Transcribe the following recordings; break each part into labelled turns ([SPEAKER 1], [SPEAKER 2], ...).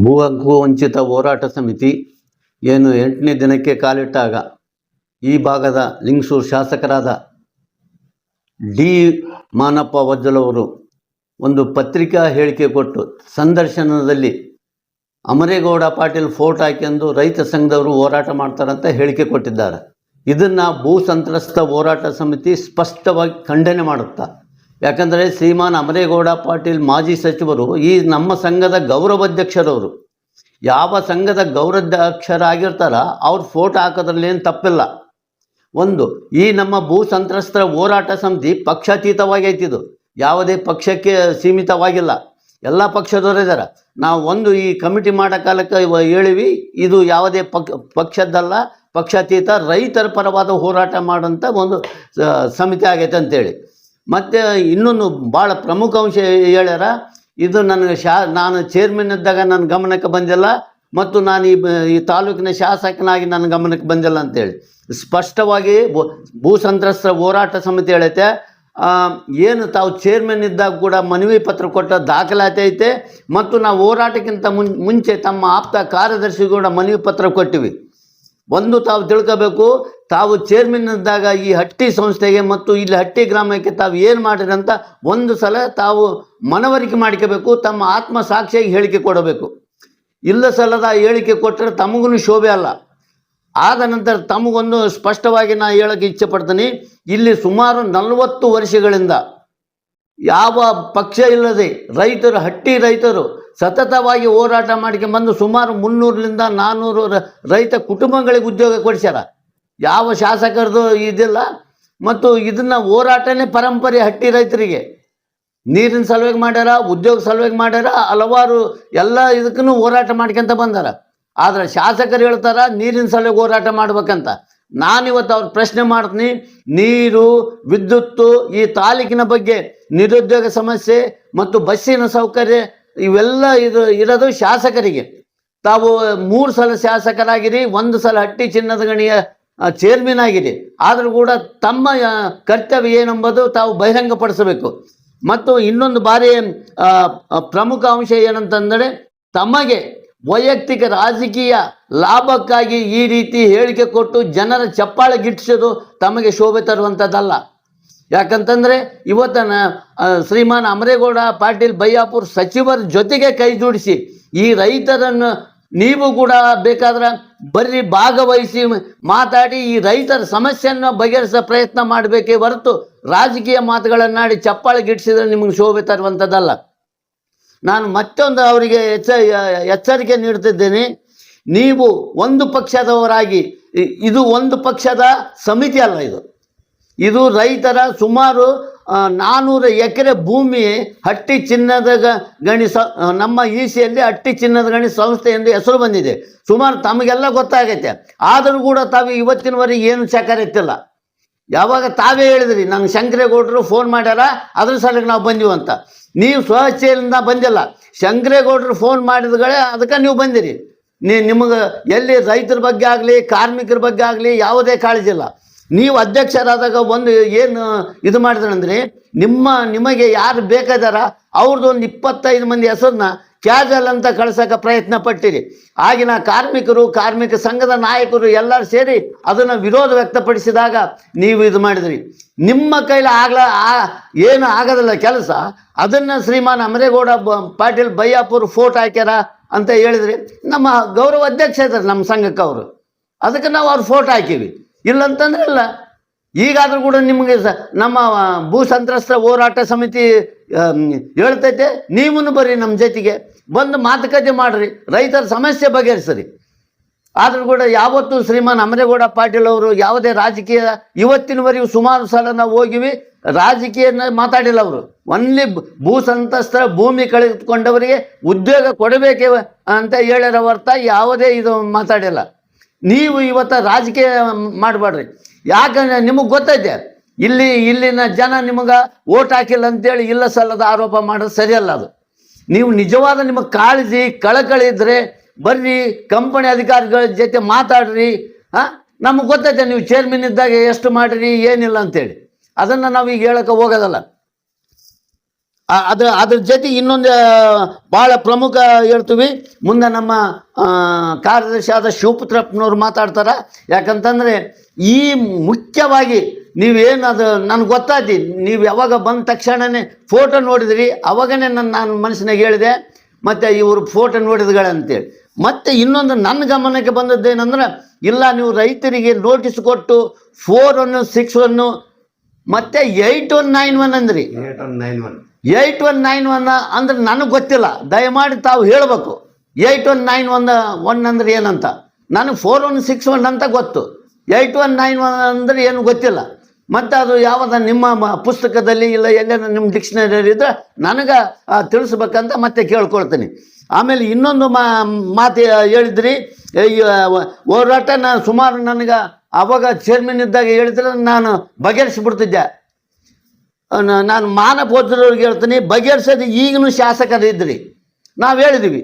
[SPEAKER 1] ಭೂ ಹಕ್ಕು ವಂಚಿತ ಹೋರಾಟ ಸಮಿತಿ ಏನು 8ನೇ ದಿನಕ್ಕೆ ಕಾಲಿಟ್ಟಾಗ ಈ ಭಾಗದ ಲಿಂಗಸೂರು ಶಾಸಕರಾದ ಡಿ ಮಾನಪ್ಪ ವಜ್ಜಲವರು ಒಂದು ಪತ್ರಿಕಾ ಹೇಳಿಕೆ ಕೊಟ್ಟು ಸಂದರ್ಶನದಲ್ಲಿ ಅಮರೇಗೌಡ ಪಾಟೀಲ್ ಫೋಟೋ ಹಾಕಿಕೊಂಡು ರೈತ ಸಂಘದವರು ಹೋರಾಟ ಮಾಡ್ತಾರಂತ ಹೇಳಿಕೆ ಕೊಟ್ಟಿದ್ದಾರೆ. ಇದನ್ನು ಭೂ ಸಂತ್ರಸ್ತ ಹೋರಾಟ ಸಮಿತಿ ಸ್ಪಷ್ಟವಾಗಿ ಖಂಡನೆ ಮಾಡುತ್ತಾ, ಯಾಕಂದರೆ ಶ್ರೀಮಾನ್ ಅಮರೇಗೌಡ ಪಾಟೀಲ್ ಮಾಜಿ ಸಚಿವರು ಈ ನಮ್ಮ ಸಂಘದ ಗೌರವಾಧ್ಯಕ್ಷರವರು. ಯಾವ ಸಂಘದ ಗೌರವಾಧ್ಯಕ್ಷರಾಗಿರ್ತಾರ ಅವ್ರ ಫೋಟೋ ಹಾಕೋದ್ರಲ್ಲಿ ಏನು ತಪ್ಪಿಲ್ಲ. ಒಂದು, ಈ ನಮ್ಮ ಭೂ ಸಂತ್ರಸ್ತರ ಹೋರಾಟ ಸಮಿತಿ ಪಕ್ಷಾತೀತವಾಗಿ ಐತಿದು, ಯಾವುದೇ ಪಕ್ಷಕ್ಕೆ ಸೀಮಿತವಾಗಿಲ್ಲ, ಎಲ್ಲ ಪಕ್ಷದವರಿದ್ದಾರೆ. ನಾವು ಒಂದು ಈ ಕಮಿಟಿ ಮಾಡೋ ಕಾಲಕ್ಕೆ ಹೇಳಿವಿ, ಇದು ಯಾವುದೇ ಪಕ್ಷದ್ದಲ್ಲ, ಪಕ್ಷಾತೀತ ರೈತರ ಪರವಾದ ಹೋರಾಟ ಮಾಡೋಂಥ ಒಂದು ಸಮಿತಿ ಆಗೈತೆ ಅಂತೇಳಿ. ಮತ್ತು ಇನ್ನೊಂದು ಭಾಳ ಪ್ರಮುಖ ಅಂಶ ಹೇಳ್ಯಾರ, ಇದು ನನಗೆ ನಾನು ಚೇರ್ಮನ್ ಇದ್ದಾಗ ನನ್ನ ಗಮನಕ್ಕೆ ಬಂದಿಲ್ಲ ಮತ್ತು ನಾನು ಈ ತಾಲೂಕಿನ ಶಾಸಕನಾಗಿ ನನ್ನ ಗಮನಕ್ಕೆ ಬಂದಿಲ್ಲ ಅಂತೇಳಿ ಸ್ಪಷ್ಟವಾಗಿ ಭೂ ಸಂತ್ರಸ್ತರ ಹೋರಾಟ ಸಮಿತಿ ಹೇಳೈತೆ. ಏನು ತಾವು ಚೇರ್ಮನ್ ಇದ್ದಾಗ ಕೂಡ ಮನವಿ ಪತ್ರ ಕೊಟ್ಟ ದಾಖಲಾತಿ ಐತೆ ಮತ್ತು ನಾವು ಹೋರಾಟಕ್ಕಿಂತ ಮುಂಚೆ ತಮ್ಮ ಆಪ್ತ ಕಾರ್ಯದರ್ಶಿ ಕೂಡ ಮನವಿ ಪತ್ರ ಕೊಟ್ಟಿವಿ. ಒಂದು ತಾವು ತಿಳ್ಕೋಬೇಕು, ತಾವು ಚೇರ್ಮನ್ ಇದ್ದಾಗ ಈ ಹಟ್ಟಿ ಸಂಸ್ಥೆಗೆ ಮತ್ತು ಇಲ್ಲಿ ಹಟ್ಟಿ ಗ್ರಾಮಕ್ಕೆ ತಾವು ಏನು ಮಾಡಿರಿ ಅಂತ ಒಂದು ಸಲ ತಾವು ಮನವರಿಕೆ ಮಾಡ್ಕೋಬೇಕು, ತಮ್ಮ ಆತ್ಮ ಸಾಕ್ಷಿಯಾಗಿ ಹೇಳಿಕೆ ಕೊಡಬೇಕು. ಇಲ್ಲ ಸಲದ ಹೇಳಿಕೆ ಕೊಟ್ಟರೆ ತಮಗೂ ಶೋಭೆ ಅಲ್ಲ. ಆದ ನಂತರ ತಮಗೊಂದು ಸ್ಪಷ್ಟವಾಗಿ ನಾನು ಹೇಳೋಕ್ಕೆ ಇಚ್ಛೆ ಪಡ್ತೀನಿ, ಇಲ್ಲಿ ಸುಮಾರು 40 ವರ್ಷಗಳಿಂದ ಯಾವ ಪಕ್ಷ ಇಲ್ಲದೆ ರೈತರು, ಹಟ್ಟಿ ರೈತರು ಸತತವಾಗಿ ಹೋರಾಟ ಮಾಡ್ಕೊಂಡ್ಬಂದು ಸುಮಾರು 300ರಿಂದ 400 ರೈತ ಕುಟುಂಬಗಳಿಗೆ ಉದ್ಯೋಗ ಕೊಡಿಸ್ಯಾರ. ಯಾವ ಶಾಸಕರದು ಇದಿಲ್ಲ. ಮತ್ತು ಇದನ್ನು ಹೋರಾಟನೇ ಪರಂಪರೆ. ಹಟ್ಟಿ ರೈತರಿಗೆ ನೀರಿನ ಸಲುವಾಗಿ ಮಾಡ್ಯಾರ, ಉದ್ಯೋಗ ಸಲುವಾಗಿ ಮಾಡ್ಯಾರ, ಹಲವಾರು ಎಲ್ಲ ಇದಕ್ಕೂ ಹೋರಾಟ ಮಾಡ್ಕೊಂತ ಬಂದಾರ. ಆದರೆ ಶಾಸಕರು ಹೇಳ್ತಾರ ನೀರಿನ ಸಲುವಾಗಿ ಹೋರಾಟ ಮಾಡ್ಬೇಕಂತ. ನಾನಿವತ್ತು ಅವ್ರ ಪ್ರಶ್ನೆ ಮಾಡ್ತೀನಿ, ನೀರು, ವಿದ್ಯುತ್ತು, ಈ ತಾಲೂಕಿನ ಬಗ್ಗೆ ನಿರುದ್ಯೋಗ ಸಮಸ್ಯೆ ಮತ್ತು ಬಸ್ಸಿನ ಸೌಕರ್ಯ ಇವೆಲ್ಲ ಇರೋದು ಶಾಸಕರಿಗೆ. ತಾವು 3 ಸಲ ಶಾಸಕರಾಗಿರಿ, 1 ಸಲ ಹಟ್ಟಿ ಚಿನ್ನದ ಗಣಿಯ ಚೇರ್ಮನ್ ಆಗಿರಿ. ಆದರೂ ಕೂಡ ತಮ್ಮ ಕರ್ತವ್ಯ ಏನೆಂಬುದು ತಾವು ಬಹಿರಂಗಪಡಿಸಬೇಕು. ಮತ್ತು ಇನ್ನೊಂದು ಬಾರಿ ಪ್ರಮುಖ ಅಂಶ ಏನಂತಂದರೆ, ತಮಗೆ ವೈಯಕ್ತಿಕ ರಾಜಕೀಯ ಲಾಭಕ್ಕಾಗಿ ಈ ರೀತಿ ಹೇಳಿಕೆ ಕೊಟ್ಟು ಜನರ ಚಪ್ಪಾಳೆ ಗಿಟ್ಟಿಸೋದು ತಮಗೆ ಶೋಭೆ ತರುವಂಥದ್ದಲ್ಲ. ಯಾಕಂತಂದರೆ ಇವತ್ತನ ಶ್ರೀಮಾನ್ ಅಮರೇಗೌಡ ಪಾಟೀಲ್ ಬಯ್ಯಾಪುರ ಸಚಿವರ ಜೊತೆಗೆ ಕೈ ಜೋಡಿಸಿ ಈ ರೈತರನ್ನು ನೀವು ಕೂಡ ಬೇಕಾದ್ರೆ ಬರ್ರಿ ಭಾಗವಹಿಸಿ ಮಾತಾಡಿ ಈ ರೈತರ ಸಮಸ್ಯೆಯನ್ನು ಬಗೆಹರಿಸೋ ಪ್ರಯತ್ನ ಮಾಡಬೇಕೇ ಹೊರತು ರಾಜಕೀಯ ಮಾತುಗಳನ್ನಾಡಿ ಚಪ್ಪಾಳೆ ಗಿಟ್ಟಿಸಿದ್ರೆ ನಿಮಗೆ ಶೋಭೆ ತರುವಂಥದ್ದಲ್ಲ. ನಾನು ಮತ್ತೊಂದು ಅವರಿಗೆ ಎಚ್ಚರಿಕೆ ನೀಡ್ತಿದ್ದೇನೆ, ನೀವು ಒಂದು ಪಕ್ಷದವರಾಗಿ, ಇದು ಒಂದು ಪಕ್ಷದ ಸಮಿತಿ ಅಲ್ಲ, ಇದು ರೈತರ ಸುಮಾರು 400 ಎಕರೆ ಭೂಮಿ ಹಟ್ಟಿ ಚಿನ್ನದ ಗಣಿ ನಮ್ಮ ಈಸಿಯಲ್ಲಿ ಹಟ್ಟಿ ಚಿನ್ನದ ಗಣಿ ಸಂಸ್ಥೆ ಎಂದು ಹೆಸರು ಬಂದಿದೆ. ಸುಮಾರು ತಮಗೆಲ್ಲ ಗೊತ್ತಾಗೈತೆ. ಆದರೂ ಕೂಡ ತಾವು ಇವತ್ತಿನವರೆಗೆ ಏನು ಚಕಾರ ಎತ್ತಿಲ್ಲ. ಯಾವಾಗ ತಾವೇ ಹೇಳಿದ್ರಿ, ನಂಗೆ ಶಂಕರೇಗೌಡರು ಫೋನ್ ಮಾಡ್ಯಾರ, ಅದ್ರ ಸಲಕ್ಕೆ ನಾವು ಬಂದೀವಿ ಅಂತ. ನೀವು ಸ್ವಇಚ್ಛೆಯಿಂದ ಬಂದಿಲ್ಲ, ಶಂಕರೇಗೌಡರು ಫೋನ್ ಮಾಡಿದಗಳೇ ಅದಕ್ಕೆ ನೀವು ಬಂದಿರಿ. ನಿಮಗೆ ಎಲ್ಲಿ ರೈತರ ಬಗ್ಗೆ ಆಗಲಿ, ಕಾರ್ಮಿಕರ ಬಗ್ಗೆ ಆಗಲಿ ಯಾವುದೇ ಕಾಳಜಿ ಇಲ್ಲ. ನೀವು ಅಧ್ಯಕ್ಷರಾದಾಗ ಒಂದು ಏನು ಇದು ಮಾಡಿದ್ರಂದ್ರೆ, ನಿಮಗೆ ಯಾರು ಬೇಕಾದಾರ ಅವ್ರದ್ದು ಒಂದು 25 ಮಂದಿ ಹೆಸರನ್ನ ಕ್ಯಾಜಲ್ ಅಂತ ಕಳ್ಸೋಕೆ ಪ್ರಯತ್ನ ಪಟ್ಟಿರಿ. ಆಗಿನ ಕಾರ್ಮಿಕರು, ಕಾರ್ಮಿಕ ಸಂಘದ ನಾಯಕರು ಎಲ್ಲರೂ ಸೇರಿ ಅದನ್ನು ವಿರೋಧ ವ್ಯಕ್ತಪಡಿಸಿದಾಗ ನೀವು ಇದು ಮಾಡಿದ್ರಿ. ನಿಮ್ಮ ಕೈಲಿ ಏನು ಆಗೋದಿಲ್ಲ ಕೆಲಸ, ಅದನ್ನು ಶ್ರೀಮಾನ್ ಅಮರೇಗೌಡ ಪಾಟೀಲ್ ಬಯ್ಯಾಪುರ ಫೋಟೋ ಹಾಕ್ಯಾರ ಅಂತ ಹೇಳಿದ್ರಿ. ನಮ್ಮ ಗೌರವ ಅಧ್ಯಕ್ಷ ಇದ್ದಾರೆ ನಮ್ಮ ಸಂಘಕ್ಕೆ ಅವರು, ಅದಕ್ಕೆ ನಾವು ಅವ್ರ ಫೋಟೋ ಹಾಕೀವಿ, ಇಲ್ಲಂತಂದ್ರೆ ಇಲ್ಲ. ಈಗಾದರೂ ಕೂಡ ನಿಮಗೆ ನಮ್ಮ ಭೂ ಸಂತ್ರಸ್ತ ಹೋರಾಟ ಸಮಿತಿ ಹೇಳ್ತೈತೆ, ನೀವೂ ಬರ್ರಿ ನಮ್ಮ ಜೊತೆಗೆ ಬಂದು ಮಾತುಕತೆ ಮಾಡಿರಿ, ರೈತರ ಸಮಸ್ಯೆ ಬಗೆಹರಿಸ್ರಿ. ಆದರೂ ಕೂಡ ಯಾವತ್ತೂ ಶ್ರೀಮಾನ್ ಅಮರೇಗೌಡ ಪಾಟೀಲ್ ಅವರು ಯಾವುದೇ ರಾಜಕೀಯ, ಇವತ್ತಿನವರೆಗೂ ಸುಮಾರು ಸಲ ನಾವು ಹೋಗಿವಿ, ರಾಜಕೀಯನ ಮಾತಾಡಿಲ್ಲ. ಅವರು ಒನ್ಲಿ ಭೂ ಸಂತ್ರಸ್ತರ ಭೂಮಿ ಕಳೆದುಕೊಂಡವರಿಗೆ ಉದ್ಯೋಗ ಕೊಡಬೇಕೇ ಅಂತ ಹೇಳ್ಯಾರ ಹೊರ್ತ ಯಾವುದೇ ಇದು ಮಾತಾಡಿಲ್ಲ. ನೀವು ಇವತ್ತು ರಾಜಕೀಯ ಮಾಡಬೇಡ್ರಿ. ಯಾಕಂದರೆ ನಿಮಗೆ ಗೊತ್ತೈತೆ, ಇಲ್ಲಿನ ಜನ ನಿಮಗೆ ಓಟ್ ಹಾಕಿಲ್ಲ ಅಂತೇಳಿ ಇಲ್ಲ ಸಲ್ಲದ ಆರೋಪ ಮಾಡೋದು ಸರಿಯಲ್ಲ. ಅದು ನೀವು ನಿಜವಾದ ನಿಮಗೆ ಕಾಳಜಿ ಕಳಕಳಿ ಇದ್ದರೆ ಬರ್ರಿ, ಕಂಪನಿ ಅಧಿಕಾರಿಗಳ ಜೊತೆ ಮಾತಾಡ್ರಿ. ನಮಗೆ ಗೊತ್ತೈತೆ ನೀವು ಚೇರ್ಮನ್ ಇದ್ದಾಗ ಎಷ್ಟು ಮಾಡಿರಿ ಏನಿಲ್ಲ ಅಂತೇಳಿ. ಅದನ್ನು ನಾವು ಈಗ ಹೇಳೋಕ್ಕೆ ಹೋಗೋದಲ್ಲ. ಅದ್ರ ಜೊತೆಗೆ ಇನ್ನೊಂದು ಭಾಳ ಪ್ರಮುಖ ಹೇಳ್ತೀವಿ. ಮುಂದೆ ನಮ್ಮ ಕಾರ್ಯದರ್ಶಿ ಆದ ಶಿವಪುತ್ರಪ್ಪನವ್ರು ಮಾತಾಡ್ತಾರೆ. ಯಾಕಂತಂದರೆ ಈ ಮುಖ್ಯವಾಗಿ ನೀವೇನು ಅದು ನನಗೆ ಗೊತ್ತಾಯ್ತು, ನೀವು ಯಾವಾಗ ಬಂದ ತಕ್ಷಣವೇ ಫೋಟೋ ನೋಡಿದ್ರಿ, ಅವಾಗನೇ ನಾನು ಮನಸ್ಸಿನಾಗ ಹೇಳಿದೆ, ಮತ್ತು ಇವರು ಫೋಟೋ ನೋಡಿದ್ಗಳಂತೇಳಿ. ಮತ್ತು ಇನ್ನೊಂದು ನನ್ನ ಗಮನಕ್ಕೆ ಬಂದದ್ದೇನೆಂದ್ರೆ, ಇಲ್ಲ ನೀವು ರೈತರಿಗೆ ನೋಟಿಸ್ ಕೊಟ್ಟು 4161 ಮತ್ತು 8191 ಅಂದ್ರಿ. 8191 ಅಂದ್ರೆ ನನಗೆ ಗೊತ್ತಿಲ್ಲ, ದಯಮಾಡಿ ತಾವು ಹೇಳಬೇಕು 8191 ಅಂದ್ರೆ ಏನಂತ. ನನಗೆ 4161 ಅಂತ ಗೊತ್ತು, 8191 ಅಂದರೆ ಏನು ಗೊತ್ತಿಲ್ಲ. ಮತ್ತು ಅದು ಯಾವಾಗ ನಿಮ್ಮ ಪುಸ್ತಕದಲ್ಲಿ ಇಲ್ಲ ಎಲ್ಲೇನ ನಿಮ್ಮ ಡಿಕ್ಷನರಿ ಇದ್ದರೆ ನನಗೆ ತಿಳಿಸ್ಬೇಕಂತ ಮತ್ತೆ ಕೇಳ್ಕೊಳ್ತೀನಿ. ಆಮೇಲೆ ಇನ್ನೊಂದು ಮಾತು ಹೇಳಿದ್ರಿ, ಹೋರಾಟ ನಾನು ಸುಮಾರು ನನಗೆ ಅವಾಗ ಚೇರ್ಮನ್ ಇದ್ದಾಗ ಹೇಳಿದ್ರೆ ನಾನು ಬಗೆಹರಿಸಿಬಿಡ್ತಿದ್ದೆ. ನಾನು ಮಾನಪೋದ್ರವ್ರಿಗೆ ಹೇಳ್ತೀನಿ, ಬಗೆಹರಿಸೋದು ಈಗಲೂ ಶಾಸಕರು ಇದ್ರಿ. ನಾವು ಹೇಳಿದ್ವಿ,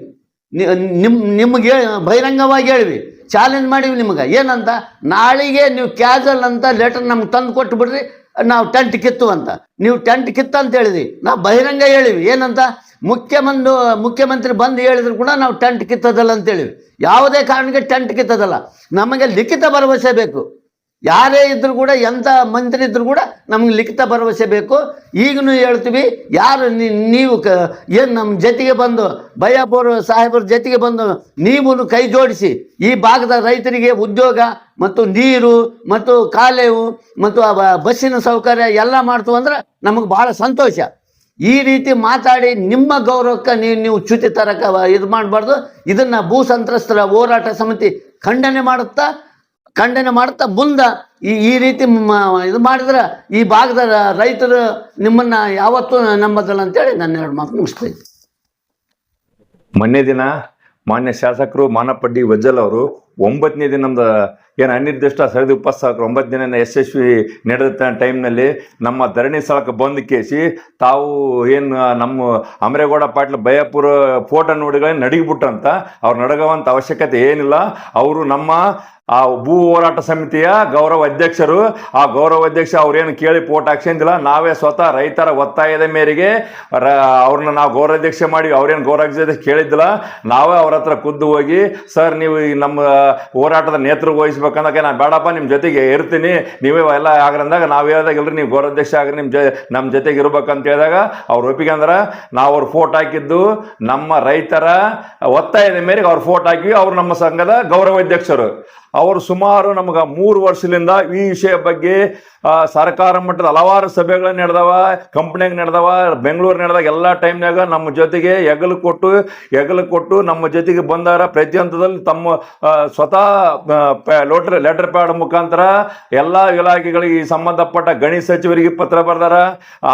[SPEAKER 1] ನಿಮಗೆ ಬಹಿರಂಗವಾಗಿ ಹೇಳಿವಿ, ಚಾಲೆಂಜ್ ಮಾಡಿವಿ ನಿಮಗೆ ಏನಂತ, ನಾಳೆಗೆ ನೀವು ಕ್ಯಾಜುವಲ್ ಅಂತ ಲೆಟರ್ ನಮ್ಗೆ ತಂದು ಕೊಟ್ಟು ಬಿಡ್ರಿ, ನಾವು ಟೆಂಟ್ ಕಿತ್ತು ಅಂತ. ನೀವು ಟೆಂಟ್ ಕಿತ್ತು ಅಂತ ಹೇಳಿದ್ವಿ, ನಾವು ಬಹಿರಂಗ ಹೇಳಿವಿ ಏನಂತ, ಮುಖ್ಯಮಂತ್ರಿ ಬಂದು ಹೇಳಿದ್ರು ಕೂಡ ನಾವು ಟೆಂಟ್ ಕಿತ್ತದಲ್ಲ ಅಂತೇಳಿವಿ. ಯಾವುದೇ ಕಾರಣಕ್ಕೆ ಟೆಂಟ್ ಕಿತ್ತದಲ್ಲ, ನಮಗೆ ಲಿಖಿತ ಭರವಸೆ ಬೇಕು. ಯಾರೇ ಇದ್ದರೂ ಕೂಡ, ಎಂಥ ಮಂತ್ರಿ ಇದ್ದರೂ ಕೂಡ ನಮಗೆ ಲಿಖಿತ ಭರವಸೆ ಬೇಕು. ಈಗಲೂ ಹೇಳ್ತೀವಿ, ಯಾರು ನೀವು ಏನು ನಮ್ಮ ಜೊತೆಗೆ ಬಂದು ಬಯ್ಯಾಪುರ ಸಾಹೇಬರ ಜೊತೆಗೆ ಬಂದು ನೀವು ಕೈ ಜೋಡಿಸಿ ಈ ಭಾಗದ ರೈತರಿಗೆ ಉದ್ಯೋಗ ಮತ್ತು ನೀರು ಮತ್ತು ಕಾಲೇವು ಮತ್ತು ಬಸ್ಸಿನ ಸೌಕರ್ಯ ಎಲ್ಲ ಮಾಡ್ತು ಅಂದ್ರೆ ನಮಗೆ ಭಾಳ ಸಂತೋಷ. ಈ ರೀತಿ ಮಾತಾಡಿ ನಿಮ್ಮ ಗೌರವಕ್ಕೆ ನೀವು ಚ್ಯುತಿ ತರಕ ಇದು ಮಾಡಬಾರ್ದು. ಇದನ್ನು ಭೂ ಸಂತ್ರಸ್ತರ ಹೋರಾಟ ಸಮಿತಿ ಖಂಡನೆ ಮಾಡುತ್ತಾ ಮುಂದೆ ಈ ರೀತಿ ಇದು ಮಾಡಿದ್ರೆ ಈ ಭಾಗದ ರೈತರು ನಿಮ್ಮನ್ನು ಯಾವತ್ತೂ ನಂಬದಲ್ಲ ಅಂತೇಳಿ ನಾನು 2 ಮಾತು ಮುಗಿಸ್ತೀನಿ.
[SPEAKER 2] ಮೊನ್ನೆ ದಿನ ಮಾನ್ಯ ಶಾಸಕರು ಮಾನಪ್ಪಡ್ಡಿ ವಜ್ಜಲ್ ಅವರು 9ನೇ ದಿನ ನಮ್ದು ಏನು ಅನಿರ್ದಿಷ್ಟ ಸರಿದ ಉಪವಾಸ 9 ದಿನ ಯಶಸ್ವಿ ನಡೆದ ಟೈಮ್ನಲ್ಲಿ ನಮ್ಮ ಧರಣಿ ಸ್ಥಳಕ್ಕೆ ಬಂದು ಕೇಸಿ ತಾವು ಏನು ನಮ್ಮ ಅಮರೇಗೌಡ ಪಾಟೀಲ್ ಬಯ್ಯಾಪುರ ಫೋಟೋ ನೋಡಿಗಳೇ ನಡಗಿಬಿಟ್ಟಂತ. ಅವ್ರು ನಡಗುವಂಥ ಅವಶ್ಯಕತೆ ಏನಿಲ್ಲ. ಅವರು ನಮ್ಮ ಆ ಭೂ ಹೋರಾಟ ಸಮಿತಿಯ ಗೌರವ ಅಧ್ಯಕ್ಷರು. ಆ ಗೌರವ ಅಧ್ಯಕ್ಷ ಅವ್ರೇನು ಕೇಳಿ ಫೋಟೋ ಹಾಕ್ಸಂದಿಲ್ಲ. ನಾವೇ ಸ್ವತಃ ರೈತರ ಒತ್ತಾಯದ ಮೇರೆಗೆ ಅವ್ರನ್ನ ನಾವು ಗೌರವಾಧ್ಯಕ್ಷ ಮಾಡಿ, ಅವ್ರೇನು ಗೌರವಾಧ್ಯಕ್ಷ ಕೇಳಿದ್ದಿಲ್ಲ. ನಾವೇ ಅವ್ರ ಹತ್ರ ಖುದ್ದು ಹೋಗಿ, ಸರ್ ನೀವು ನಮ್ಮ ಹೋರಾಟದ ನೇತೃತ್ವ ವಹಿಸ್ಬೇಕಂದಾಗ, ನಾನು ಬೇಡಪ್ಪ ನಿಮ್ಮ ಜೊತೆಗೆ ಇರ್ತೀನಿ, ನೀವೇ ಎಲ್ಲ ಆಗ್ರಂದಾಗ ನಾವು ಹೇಳಿದಾಗ ಇಲ್ರಿ ನೀವು ಗೌರವಾಧ್ಯಕ್ಷ ಆಗ್ರಿ, ನಮ್ಮ ಜೊತೆಗೆ ಇರ್ಬೇಕಂತ ಹೇಳಿದಾಗ ಅವ್ರು ಒಪ್ಪಿಗೆ ಅಂದ್ರೆ ನಾವು ಅವ್ರ ಫೋಟೋ ಹಾಕಿದ್ದು ನಮ್ಮ ರೈತರ ಒತ್ತಾಯದ ಮೇರೆಗೆ ಅವ್ರ ಫೋಟೋ ಹಾಕಿ. ಅವ್ರು ನಮ್ಮ ಸಂಘದ ಗೌರವ ಅಧ್ಯಕ್ಷರು. ಅವರು ಸುಮಾರು ನಮಗೆ 3 ವರ್ಷದಿಂದ ಈ ವಿಷಯ ಬಗ್ಗೆ ಸರ್ಕಾರ ಮಟ್ಟದ ಹಲವಾರು ಸಭೆಗಳು ನಡೆದವ, ಕಂಪ್ನಿಯಾಗ ನಡೆದವ, ಬೆಂಗಳೂರು ನಡೆದಾಗ ಎಲ್ಲ ಟೈಮ್ನಾಗ ನಮ್ಮ ಜೊತೆಗೆ ಹೆಗಲು ಕೊಟ್ಟು ನಮ್ಮ ಜೊತೆಗೆ ಬಂದಾರ. ಪ್ರತಿ ಹಂತದಲ್ಲಿ ತಮ್ಮ ಸ್ವತಃ ಲೆಟರ್ ಪ್ಯಾಡ್ ಮುಖಾಂತರ ಎಲ್ಲ ಇಲಾಖೆಗಳಿಗೆ ಸಂಬಂಧಪಟ್ಟ ಗಣಿ ಸಚಿವರಿಗೆ ಪತ್ರ ಬರ್ದಾರ,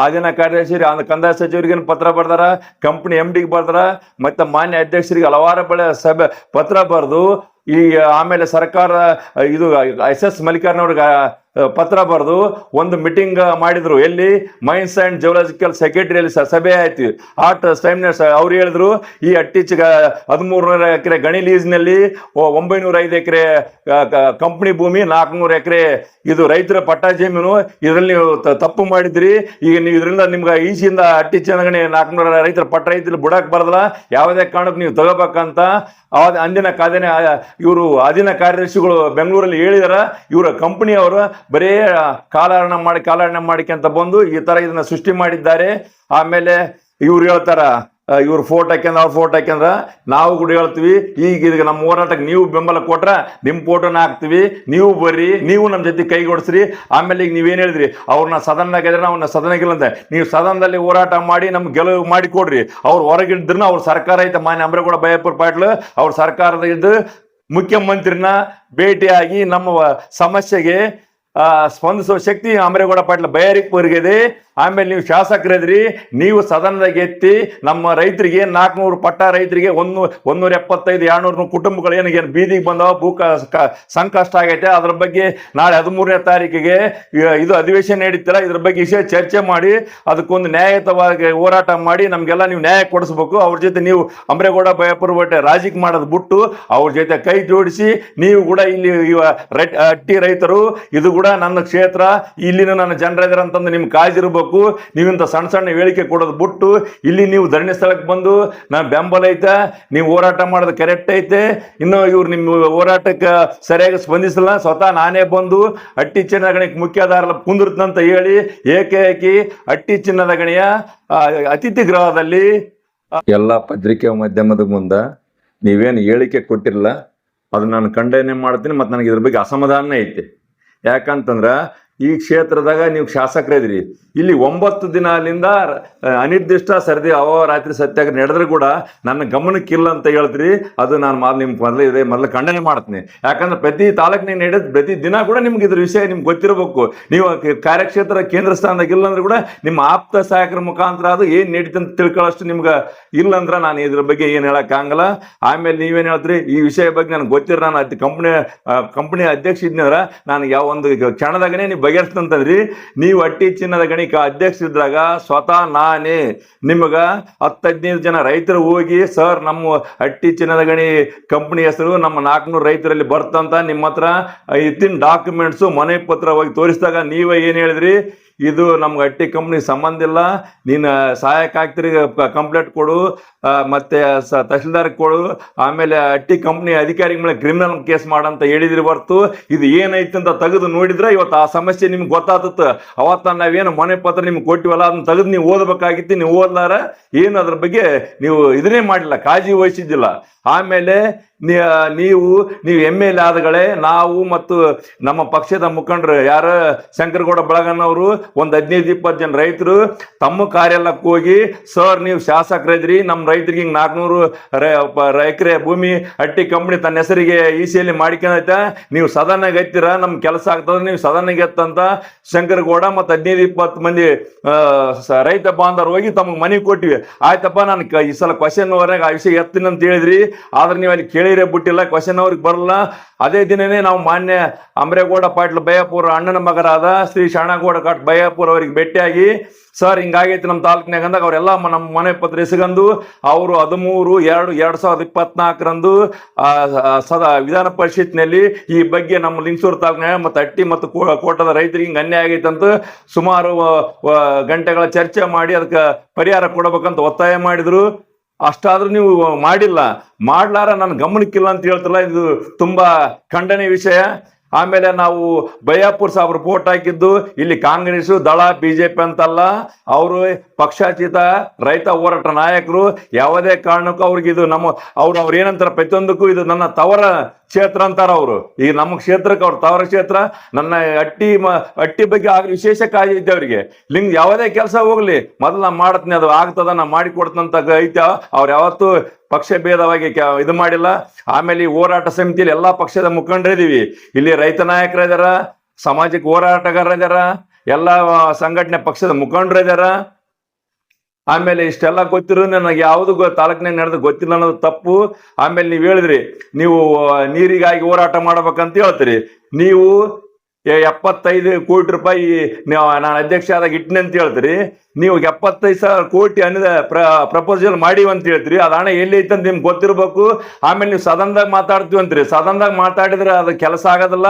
[SPEAKER 2] ಅಧೀನ ಕಾರ್ಯದರ್ಶಿ ಕಂದಾಯ ಸಚಿವರಿಗೆ ಪತ್ರ ಬರ್ದಾರ, ಕಂಪ್ನಿ MDಗೆ ಬರ್ದಾರ, ಮತ್ತು ಮಾನ್ಯ ಅಧ್ಯಕ್ಷರಿಗೆ ಹಲವಾರು ಸಭೆ ಪತ್ರ ಬರೆದು ಈ ಆಮೇಲೆ ಸರ್ಕಾರ ಇದು SS ಮಲ್ಲಿಕಾರ್ನವ್ರಿಗೆ ಪತ್ರ ಬರೆದು ಒಂದು ಮೀಟಿಂಗ್ ಮಾಡಿದ್ರು. ಎಲ್ಲಿ ಮೈನ್ಸ್ ಆ್ಯಂಡ್ ಜಿಯೋಲಾಜಿಕಲ್ ಸೆಕ್ರೆಟರಿಯಲ್ಲಿ ಸಭೆ ಆಯ್ತು. ಆ ಟೈಮ್ನ ಅವ್ರು ಹೇಳಿದ್ರು, ಈ ಅಟ್ಟಿಚ್ಚಿಗೆ 1300 ಎಕರೆ ಗಣಿ ಲೀಸ್ನಲ್ಲಿ 905 ಎಕರೆ ಕಂಪ್ನಿ ಭೂಮಿ, 400 ಎಕರೆ ಇದು ರೈತರ ಪಟ್ಟಾ ಜಮೀನು, ಇದರಲ್ಲಿ ನೀವು ತಪ್ಪು ಮಾಡಿದ್ರಿ. ಈಗ ನೀವು ಇದರಿಂದ ನಿಮ್ಗೆ ಈಸಿಯಿಂದ ಅಟ್ಟಿಚ್ಚನಗಣಿ 400 ರೈತರ ಪಟ್ಟ ರೈತರು ಬಿಡಕ್ಕೆ ಬರದಲ್ಲ, ಯಾವುದೇ ಕಾರಣಕ್ಕೆ ನೀವು ತಗೋಬೇಕಂತ ಅಂದಿನ ಇವರು ಅಧೀನ ಕಾರ್ಯದರ್ಶಿಗಳು ಬೆಂಗಳೂರಲ್ಲಿ ಹೇಳಿದಾರ. ಇವರ ಕಂಪನಿಯವರು ಬರೇ ಕಾಲಹರಣ ಮಾಡಿಕೊಂತ ಬಂದು ಈ ತರ ಇದನ್ನ ಸೃಷ್ಟಿ ಮಾಡಿದ್ದಾರೆ. ಆಮೇಲೆ ಇವ್ರು ಹೇಳ್ತಾರ, ಇವ್ರು ಫೋಟೋ ಹಾಕ್ಯಂದ್ರ ಅವ್ರ ಫೋಟೋ ಹಾಕ್ಯಂದ್ರ ನಾವು ಕೂಡ ಹೇಳ್ತೀವಿ, ಈಗ ನಮ್ಮ ಹೋರಾಟಕ್ಕೆ ನೀವು ಬೆಂಬಲ ಕೊಟ್ರ ನಿಮ್ಮ ಫೋಟೋನ ಹಾಕ್ತಿವಿ, ನೀವು ಬರ್ರಿ, ನೀವು ನಮ್ಮ ಜೊತೆ ಕೈಗೊಡಿಸ್ರಿ. ಆಮೇಲೆ ಈಗ ನೀವೇನು ಹೇಳಿದ್ರಿ, ಅವ್ರನ್ನ ಸದನದಾಗಿದ್ರೆ ಅವ್ರನ್ನ ಸದನಗಿಲ್ಲ ಅಂತ, ನೀವು ಸದನದಲ್ಲಿ ಹೋರಾಟ ಮಾಡಿ ನಮ್ಗೆ ಗೆಲುವು ಮಾಡಿ ಕೊಡ್ರಿ. ಅವ್ರು ಹೊರಗಿದ್ರು ಅವ್ರ ಸರ್ಕಾರ ಐತೆ, ಮಾನ್ಯ ಅಮರೇಗೌಡ ಬಯ್ಯಾಪುರ ಪಾಟೀಲ್ ಅವ್ರ ಸರ್ಕಾರದ ಇದ್ದು ಮುಖ್ಯಮಂತ್ರಿನ ಭೇಟಿಯಾಗಿ ನಮ್ಮ ಸಮಸ್ಯೆಗೆ ಸ್ಪಂದಿಸುವ ಶಕ್ತಿ ಅಮರೇಗೌಡ ಪಾಟೀಲ್ ಬಯ್ಯಾಪುರಗಿದೆ. ಆಮೇಲೆ ನೀವು ಶಾಸಕರಿದ್ರಿ, ನೀವು ಸದನದಾಗ ಎತ್ತಿ ನಮ್ಮ ರೈತರಿಗೆ 400 ಪಟ್ಟ ರೈತರಿಗೆ 175-200 ಕುಟುಂಬಗಳು ಏನು ಬೀದಿಗೆ ಬಂದವ, ಸಂಕಷ್ಟ ಆಗೈತೆ. ಅದ್ರ ಬಗ್ಗೆ ನಾಳೆ 13ನೇ ತಾರೀಕಿಗೆ ಇದು ಅಧಿವೇಶನ ನಡೀತಿಲ್ಲ, ಇದ್ರ ಬಗ್ಗೆ ವಿಷಯ ಚರ್ಚೆ ಮಾಡಿ ಅದಕ್ಕೊಂದು ನ್ಯಾಯಯುತವಾಗಿ ಹೋರಾಟ ಮಾಡಿ ನಮ್ಗೆಲ್ಲ ನೀವು ನ್ಯಾಯ ಕೊಡಿಸ್ಬೇಕು. ಅವ್ರ ಜೊತೆ ನೀವು ಅಮರೇಗೌಡ ಬಯ್ಯಾಪುರ ಬಟ್ಟೆ ರಾಜಕೀಯ ಮಾಡೋದು ಬಿಟ್ಟು ಅವ್ರ ಜೊತೆ ಕೈ ಜೋಡಿಸಿ, ನೀವು ಕೂಡ ಇಲ್ಲಿ ಅಟ್ಟಿ ರೈತರು, ಇದು ಕೂಡ ನನ್ನ ಕ್ಷೇತ್ರ, ಇಲ್ಲಿನ ನನ್ನ ಜನರಿದ್ದಾರೆ ಅಂತಂದು ನಿಮ್ಗೆ ಕಾಜಿರ್ಬೇಕು. ಗೊತ್ತಿರಬೇಕು. ನೀವಿಂತ ಸಣ್ಣ ಸಣ್ಣ ಹೇಳಿಕೆ ಕೊಡೋದು ಬಿಟ್ಟು ಇಲ್ಲಿ ನೀವು ಧರಣಿ ಸ್ಥಳಕ್ಕೆ ಬಂದು ನಾನು ಬೆಂಬಲ ಐತೆ, ನೀವು ಹೋರಾಟ ಮಾಡೋದು ಕರೆಕ್ಟ್ ಐತೆ, ಇನ್ನು ಇವ್ರು ನಿಮ್ಮ ಹೋರಾಟಕ್ಕೆ ಸರಿಯಾಗಿ ಸ್ಪಂದಿಸಲ್ಲ, ಸ್ವತಃ ನಾನೇ ಬಂದು ಹಟ್ಟಿ ಚಿನ್ನದ ಗಣಿಗೆ ಮುಖ್ಯಧಾರ ಕುಂದಿರ್ತಂತ ಹೇಳಿ ಏಕಾಏಕಿ ಹಟ್ಟಿ ಚಿನ್ನದ ಗಣಿಯ ಅತಿಥಿ ಗೃಹದಲ್ಲಿ ಎಲ್ಲ ಪತ್ರಿಕೆ ಮಾಧ್ಯಮದ ಮುಂದೆ ನೀವೇನು ಹೇಳಿಕೆ ಕೊಟ್ಟಿರಲ್ಲ ಅದು ನಾನು ಖಂಡನೆ ಮಾಡ್ತೀನಿ. ಮತ್ತು ನನಗೆ ಇದ್ರ ಬಗ್ಗೆ ಅಸಮಾಧಾನ ಐತೆ. ಯಾಕಂತಂದ್ರೆ ಈ ಕ್ಷೇತ್ರದಾಗ ನೀವು ಶಾಸಕರಿದ್ರಿ, ಇಲ್ಲಿ 9 ದಿನದಿಂದ ಅನಿರ್ದಿಷ್ಟ ಸರದಿ ರಾತ್ರಿ ಸತ್ಯಾಗ್ರಹ ನಡೆದ್ರು ಕೂಡ ನನ್ನ ಗಮನಕ್ಕಿಲ್ಲ ಅಂತ ಹೇಳ್ತೀರಿ. ಅದು ನಾನು ಮೊದಲು ಖಂಡನೆ ಮಾಡ್ತೀನಿ. ಯಾಕಂದ್ರೆ ಪ್ರತಿ ತಾಲೂಕಿನಾಗ ನಡೆದ ಪ್ರತಿ ದಿನ ಕೂಡ ನಿಮ್ಗೆ ಇದ್ರ ವಿಷಯ ನಿಮ್ಗೆ ಗೊತ್ತಿರಬೇಕು. ನೀವು ಕಾರ್ಯಕ್ಷೇತ್ರ ಕೇಂದ್ರ ಸ್ಥಾನದಾಗ ಇಲ್ಲ ಅಂದ್ರೆ ಕೂಡ ನಿಮ್ಮ ಆಪ್ತ ಸಹಾಯಕರ ಮುಖಾಂತರ ಅದು ಏನು ನಡೀತಿ ಅಂತ ತಿಳ್ಕೊಳ್ಳೋಷ್ಟು ನಿಮ್ಗೆ ಇಲ್ಲಂದ್ರೆ ನಾನು ಇದ್ರ ಬಗ್ಗೆ ಏನು ಹೇಳಕ್ಕಾಗಲ್ಲ. ಆಮೇಲೆ ನೀವೇನು ಹೇಳ್ತೀರಿ ಈ ವಿಷಯ ಬಗ್ಗೆ ನನಗೆ ಗೊತ್ತಿರ, ನಾನು ಕಂಪನಿ ಅಧ್ಯಕ್ಷ ಇದ್ನಂದ್ರೆ ನಾನು ಯಾವ ಒಂದು ಕ್ಷಣದಾಗನೇ ನೀವು ಬಗೆಹರಿಸ್ತಂತಂದ್ರಿ. ನೀವು ಹಟ್ಟಿ ಚಿನ್ನದ ಗಣಿ ಅಧ್ಯಕ್ಷ ಇದ್ದಾಗ ಸ್ವತಃ ನಾನೇ ನಿಮ್ಗ 10-15 ಜನ ರೈತರು ಹೋಗಿ ಸರ್ ನಮ್ಮ ಹಟ್ಟಿ ಚಿನ್ನದ ಗಣಿ ಕಂಪನಿ ಹೆಸರು ನಮ್ಮ 400 ರೈತರಲ್ಲಿ ಬರ್ತಂತ ನಿಮ್ಮ ಹತ್ರ ಇತ್ತಿನ ಡಾಕ್ಯುಮೆಂಟ್ಸು ಮನೆ ಪತ್ರ ಹೋಗಿ ತೋರಿಸಿದಾಗ ನೀವೇ ಏನು ಹೇಳಿದ್ರಿ, ಇದು ನಮ್ಗೆ ಹಟ್ಟಿ ಕಂಪ್ನಿ ಸಂಬಂಧ ಇಲ್ಲ, ನೀನು ಸಹಾಯಕ ಆಗ್ತಿರಿ ಕಂಪ್ಲೇಂಟ್ ಕೊಡು, ಮತ್ತೆ ತಹಶೀಲ್ದಾರ್ ಕೊಡು, ಆಮೇಲೆ ಹಟ್ಟಿ ಕಂಪ್ನಿ ಅಧಿಕಾರಿಗಳ ಮೇಲೆ ಕ್ರಿಮಿನಲ್ ಕೇಸ್ ಮಾಡಂತ ಹೇಳಿದ್ರಿ ಹೊರ್ತು ಇದು ಏನೈತೆ ಅಂತ ತೆಗೆದು ನೋಡಿದ್ರೆ ಇವತ್ತು ಆ ಸಮಸ್ಯೆ ನಿಮ್ಗೆ ಗೊತ್ತಾಗುತ್ತೆ. ಅವತ್ತ ನಾವೇನು ಮನೆ ಪತ್ರ ನಿಮ್ಗೆ ಕೊಟ್ಟಿವಲ್ಲ ಅದನ್ನ ತೆಗೆದು ನೀವು ಓದಬೇಕಾಗಿತ್ತು. ನೀವು ಓದ್ಲಾರ ಏನು ಅದ್ರ ಬಗ್ಗೆ ನೀವು ಇದನ್ನೇ ಮಾಡಿಲ್ಲ, ಕಾಳಜಿ ವಹಿಸಿದ್ದಿಲ್ಲ. ಆಮೇಲೆ ನೀವು MLA ಆದಗಳೇ ನಾವು ಮತ್ತು ನಮ್ಮ ಪಕ್ಷದ ಮುಖಂಡರು ಯಾರು ಶಂಕರಗೌಡ ಬಳಗನ್ನವರು ಒಂದು 15-20 ಜನ ರೈತರು ತಮ್ಮ ಕಾರ್ಯಾಲಯಕ್ಕೆ ಹೋಗಿ ಸರ್ ನೀವು ಶಾಸಕರಿದ್ರಿ, ನಮ್ಮ ರೈತರಿಗೆ ಹಿಂಗೆ 400 ಎಕರೆ ಭೂಮಿ ಹಟ್ಟಿ ಕಂಪ್ನಿ ತನ್ನ ಹೆಸರಿಗೆ ECಯಲ್ಲಿ ಮಾಡಿಕೊಂಡೈತೆ, ನೀವು ಸದನಾಗ ಎತ್ತೀರ ನಮ್ಮ ಕೆಲಸ ಆಗ್ತದೆ, ನೀವು ಸದನಾಗ ಎತ್ತಂತ ಶಂಕರಗೌಡ ಮತ್ತು 15-20 ಮಂದಿ ರೈತ ಬಾಂಧವರು ಹೋಗಿ ತಮಗೆ ಮನೆ ಕೊಟ್ಟಿವಿ. ಆಯ್ತಪ್ಪ ನಾನು ಈ ಸಲ ಕ್ವಶನ್ ಅವರಾಗ ಆ ವಿಷಯ ಎತ್ತೀನಿ ಅಂತ ಹೇಳಿದ್ರಿ, ಆದ್ರೆ ನೀವು ಅಲ್ಲಿ ಕೇಳಿರೇ ಬಿಟ್ಟಿಲ್ಲ, ಕ್ವಶನ್ ಅವ್ರಿಗೆ ಬರಲ್ಲ. ಅದೇ ದಿನನೇ ನಾವು ಮಾನ್ಯ ಅಮರೇಗೌಡ ಪಾಟೀಲ್ ಬಯ್ಯಾಪುರ ಅಣ್ಣನ ಮಗರಾದ ಶ್ರೀ ಶರಣಗೌಡ ಕಾಟ್ ಬಯ್ಯಾಪುರ ಅವರಿಗೆ ಭೇಟಿಯಾಗಿ ಸರ್ ಹಿಂಗಾಗೈತಿ ನಮ್ಮ ತಾಲೂಕಿನಾಗ ಅಂದಾಗ ಅವರೆಲ್ಲ ನಮ್ಮ ಮನೆ ಪತ್ರ ಎಸಗಂದು ಅವರು 13/2/2024 ವಿಧಾನ ಪರಿಷತ್ನಲ್ಲಿ ಈ ಬಗ್ಗೆ ನಮ್ಮ ಲಿಂಗಸೂರು ತಾಲೂಕಿನಾಗ ಮತ್ತು ಹಟ್ಟಿ ಮತ್ತು ಕೋಟದ ರೈತರಿಗೆ ಹಿಂಗೆ ಅನ್ಯಾಯ ಆಗೈತೆ ಅಂತ ಸುಮಾರು ಗಂಟೆಗಳ ಚರ್ಚೆ ಮಾಡಿ ಅದಕ್ಕೆ ಪರಿಹಾರ ಕೊಡಬೇಕಂತ ಒತ್ತಾಯ ಮಾಡಿದ್ರು. ಅಷ್ಟಾದ್ರೂ ನೀವು ಮಾಡಿಲ್ಲ. ಮಾಡ್ಲಾರ ನನ್ನ ಗಮನಕ್ಕಿಲ್ಲ ಅಂತ ಹೇಳ್ತಲ್ಲ, ಇದು ತುಂಬಾ ಖಂಡನೀಯ ವಿಷಯ. ಆಮೇಲೆ ನಾವು ಬಯ್ಯಾಪುರ ಸಾಬ್ರು ಫೋಟೋ ಹಾಕಿದ್ದು ಇಲ್ಲಿ ಕಾಂಗ್ರೆಸ್ ದಳ BJP ಅಂತಲ್ಲ, ಅವರು ಪಕ್ಷಾತೀತ ರೈತ ಹೋರಾಟ ನಾಯಕರು. ಯಾವುದೇ ಕಾರಣಕ್ಕೂ ಅವ್ರಿಗೆ ಇದು ಅವ್ರು ಏನಂತಾರ ಪ್ರತಿಯೊಂದಕ್ಕೂ ಇದು ನನ್ನ ತವರ ಕ್ಷೇತ್ರ ಅಂತಾರ ಅವರು. ಈಗ ನಮ್ಮ ಕ್ಷೇತ್ರಕ್ಕೆ ಅವ್ರ ತವರ ಕ್ಷೇತ್ರ. ನನ್ನ ಹಟ್ಟಿ ಬಗ್ಗೆ ವಿಶೇಷ ಕಾಳಜಿ ಐತೆ ಅವ್ರಿಗೆ. ಯಾವುದೇ ಕೆಲಸ ಹೋಗ್ಲಿ ಮೊದಲು ನಾ ಮಾಡ್ತೀನಿ, ಅದು ಆಗ್ತದ ನಾ ಮಾಡಿಕೊಡ್ತಂತ ಐತೆ. ಅವ್ರು ಯಾವತ್ತೂ ಪಕ್ಷ ಭೇದವಾಗಿ ಇದು ಮಾಡಿಲ್ಲ. ಆಮೇಲೆ ಈ ಹೋರಾಟ ಸಮಿತಿಯಲ್ಲಿ ಎಲ್ಲಾ ಪಕ್ಷದ ಮುಖಂಡರಿದ್ದೀವಿ. ಇಲ್ಲಿ ರೈತ ನಾಯಕರಿದಾರ, ಸಾಮಾಜಿಕ ಹೋರಾಟಗಾರರಿದಾರ, ಎಲ್ಲ ಸಂಘಟನೆ ಪಕ್ಷದ ಮುಖಂಡರಿದಾರ. ಆಮೇಲೆ ಇಷ್ಟೆಲ್ಲ ಗೊತ್ತಿರೋ ನನಗೆ ಯಾವುದು ತಾಲೂಕಿನಾಗ ನಡೆದು ಗೊತ್ತಿಲ್ಲ ಅನ್ನೋದು ತಪ್ಪು. ಆಮೇಲೆ ನೀವು ಹೇಳಿದ್ರಿ ನೀವು ನೀರಿಗಾಗಿ ಹೋರಾಟ ಮಾಡ್ಬೇಕಂತ ಹೇಳ್ತೀರಿ. ನೀವು 75 ಕೋಟಿ ರೂಪಾಯಿ ನಾನು ಅಧ್ಯಕ್ಷ ಆದಾಗ ಇಟ್ಟನೆ ಅಂತ ಹೇಳ್ತೀರಿ. ನೀವು 75,000 ಕೋಟಿ ಪ್ರಪೋಸಲ್ ಮಾಡಿವಿ ಅಂತ ಹೇಳ್ತೀರಿ. ಅದು ಹಣ ಎಲ್ಲಿ ಐತೆ ಅಂತ ನಿಮ್ಗೆ ಗೊತ್ತಿರ್ಬೇಕು. ಆಮೇಲೆ ನೀವು ಸದನದಾಗ ಮಾತಾಡ್ತೀವಿ ಅಂತೀರಿ. ಸದನದಾಗ ಮಾತಾಡಿದ್ರೆ ಅದು ಕೆಲಸ ಆಗೋದಿಲ್ಲ.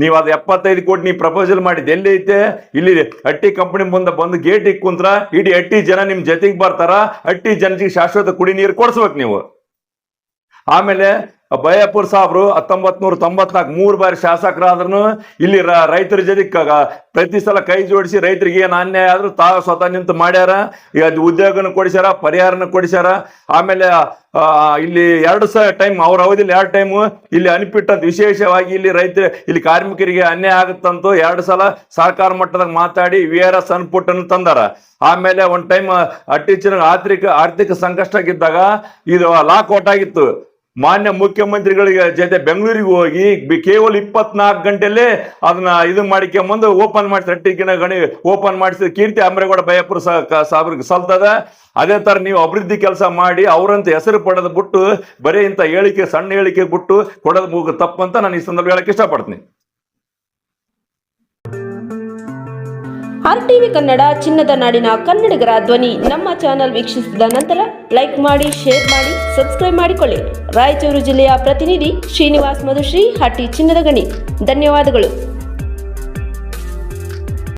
[SPEAKER 2] ನೀವು ಅದು 75 ಕೋಟಿ ನೀವು ಪ್ರಪೋಸಲ್ ಮಾಡಿದ್ದು ಎಲ್ಲಿ ಐತೆ? ಇಲ್ಲಿ ಹಟ್ಟಿ ಕಂಪನಿ ಮುಂದೆ ಬಂದು ಗೇಟಿಗೆ ಕುಂತ್ರ ಇಡೀ ಹಟ್ಟಿ ಜನ ನಿಮ್ ಜೊತೆಗೆ ಬರ್ತಾರ. ಹಟ್ಟಿ ಜನರಿಗೆ ಶಾಶ್ವತ ಕುಡಿ ನೀರು ಕೊಡಿಸ್ಬೇಕು ನೀವು. ಆಮೇಲೆ ಬಯ್ಯಾಪುರ ಸಾಬ್ರು 1994 3 ಬಾರಿ ಶಾಸಕರಾದ್ರೂ ಇಲ್ಲಿ ರೈತರ ಜೊತೆ ಪ್ರತಿ ಸಲ ಕೈ ಜೋಡಿಸಿ ರೈತರಿಗೆ ಏನು ಅನ್ಯಾಯ ಆದ್ರೂ ತಾವು ಸ್ವತಃ ನಿಂತು ಮಾಡ್ಯಾರ. ಈಗ ಉದ್ಯೋಗನ ಕೊಡಿಸ್ಯಾರ, ಪರಿಹಾರನ ಕೊಡಿಸ್ಯಾರ. ಆಮೇಲೆ ಇಲ್ಲಿ 2 ಟೈಮ್ ಅವ್ರ ಅವಧಿಯಲ್ಲಿ 2 ಟೈಮ್ ಇಲ್ಲಿ ಅನ್ಪಿಟ್ಟಂತ ವಿಶೇಷವಾಗಿ ಇಲ್ಲಿ ಕಾರ್ಮಿಕರಿಗೆ ಅನ್ಯಾಯ ಆಗುತ್ತಂತೂ 2 ಸಲ ಸರ್ಕಾರ ಮಟ್ಟದಾಗ ಮಾತಾಡಿ VRS ಅನ್ಪುಟ್ ಅನ್ನು ತಂದಾರ. ಆಮೇಲೆ ಒಂದು ಟೈಮ್ ಅಟ್ಟಿಚಿನ ಆರ್ಥಿಕ ಸಂಕಷ್ಟಕ್ಕಿದ್ದಾಗ ಇದು ಲಾಕ್ಔಟ್ ಆಗಿತ್ತು. ಮಾನ್ಯ ಮುಖ್ಯಮಂತ್ರಿಗಳಿಗೆ ಜೊತೆ ಬೆಂಗಳೂರಿಗೆ ಹೋಗಿ ಕೇವಲ 24 ಗಂಟೆಯಲ್ಲೇ ಅದನ್ನ ಇದು ಮಾಡಿಕೊಂಬಂದು ಓಪನ್ ಮಾಡಿಸಿ ಹಟ್ಟಿಗಿನ ಗಣಿ ಓಪನ್ ಮಾಡಿಸಿದ ಕೀರ್ತಿ ಅಮರೇಗೌಡ ಬಯ್ಯಾಪುರ ಸಾಬ್ರಿಗೆ ಸಲ್ತದ. ಅದೇ ತರ ನೀವು ಅಭಿವೃದ್ಧಿ ಕೆಲಸ ಮಾಡಿ ಅವರಂತ ಹೆಸರು ಪಡೆದು ಬಿಟ್ಟು ಬರೀ ಇಂಥ ಹೇಳಿಕೆ ಸಣ್ಣ ಹೇಳಿಕೆ ಬಿಟ್ಟು ಕೊಡೋದು ತಪ್ಪಂತ ನಾನು ಈ ಸಂದರ್ಭ ಹೇಳಕ್ಕೆ ಇಷ್ಟಪಡ್ತೀನಿ.
[SPEAKER 3] RTV ಕನ್ನಡ ಚಿನ್ನದ ನಾಡಿನ ಕನ್ನಡಿಗರ ಧ್ವನಿ. ನಮ್ಮ ಚಾನೆಲ್ ವೀಕ್ಷಿಸಿದ ನಂತರ ಲೈಕ್ ಮಾಡಿ, ಶೇರ್ ಮಾಡಿ, ಸಬ್ಸ್ಕ್ರೈಬ್ ಮಾಡಿಕೊಳ್ಳಿ. ರಾಯಚೂರು ಜಿಲ್ಲೆಯ ಪ್ರತಿನಿಧಿ ಶ್ರೀನಿವಾಸ್ ಮಧುಶ್ರೀ, ಹಟ್ಟಿ ಚಿನ್ನದ ಗಣಿ. ಧನ್ಯವಾದಗಳು.